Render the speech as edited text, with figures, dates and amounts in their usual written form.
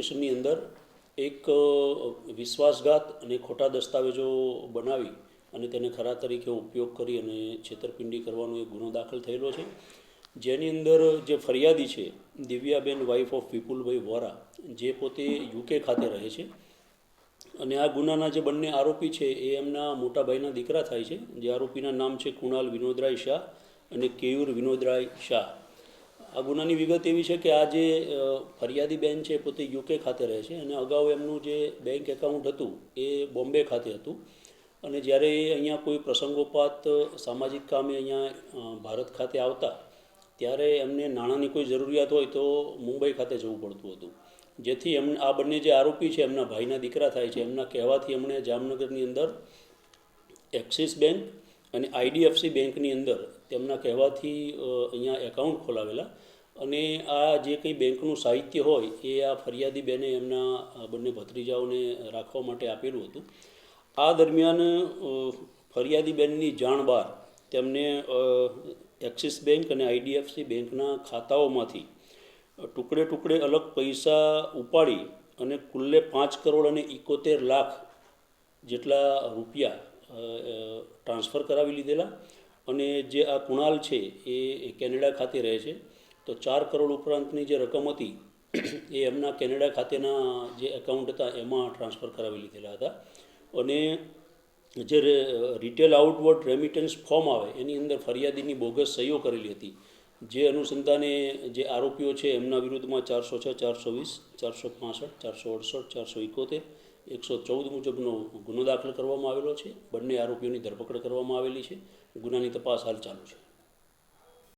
સ્ટેશનની અંદર એક વિશ્વાસઘાત અને ખોટા દસ્તાવેજો બનાવી અને તેને ખરા તરીકે ઉપયોગ કરી અને છેતરપિંડી કરવાનો એક ગુનો દાખલ થયેલો છે, જેની અંદર જે ફરિયાદી છે દિવ્યાબેન વાઇફ ઓફ વિપુલભાઈ વોરા, જે પોતે યુકે ખાતે રહે છે. અને આ ગુનાના જે બંને આરોપી છે એ એમના મોટા ભાઈના દીકરા થાય છે, જે આરોપીના નામ છે કુણાલ વિનોદરાય શાહ અને કેયુર વિનોદરાય શાહ. આ ગુનાની વિગત એવી છે કે આ જે ફરિયાદી બેન છે પોતે યુકે ખાતે રહે છે અને અગાઉ એમનું જે બેંક એકાઉન્ટ હતું એ બોમ્બે ખાતે હતું. અને જ્યારે એ અહીંયા કોઈ પ્રસંગોપાત સામાજિક કામે અહીંયા ભારત ખાતે આવતા ત્યારે એમને નાણાંની કોઈ જરૂરિયાત હોય તો મુંબઈ ખાતે જવું પડતું હતું, જેથી આ બંને જે આરોપી છે એમના ભાઈના દીકરા થાય છે, એમના કહેવાથી એમણે જામનગરની અંદર એક્સિસ બેંક અને IDFC બેંકની અંદર તેમના કહેવાથી અહીંયા એકાઉન્ટ ખોલાવેલા. અને આ જે કંઈ બેંકનું સાહિત્ય હોય એ આ ફરિયાદી બેને એમના બંને ભત્રીજાઓને રાખવા માટે આપેલું હતું. આ દરમિયાન ફરિયાદી બેનની જાણ બહાર તેમને એક્સિસ બેંક અને IDFC બેંકના ખાતાઓમાંથી ટુકડે ટુકડે અલગ પૈસા ઉપાડી અને કુલ્લે 5 કરોડ અને 71 લાખ જેટલા રૂપિયા ટ્રાન્સફર કરાવી લીધેલા. અને જે આ કુણાલ છે એ કેનેડા ખાતે રહે છે, તો 4 કરોડ ઉપરાંતની જે રકમ હતી એ એમના કેનેડા ખાતેના જે એકાઉન્ટ હતા એમાં ટ્રાન્સફર કરાવી લીધેલા હતા. અને જે રિટેલ આઉટવર્ડ રેમિટન્સ ફોર્મ આવે એની અંદર ફરિયાદીની બોગસ સહીઓ કરેલી હતી, જે અનુસંધાને જે આરોપીઓ છે એમના વિરુદ્ધમાં 406, 420, 465, 468, 471, 114 મુજબનો ગુનો દાખલ કરવામાં આવેલો છે. બંને આરોપીઓની ધરપકડ કરવામાં આવેલી છે. ગુનાની તપાસ હાલ ચાલુ છે.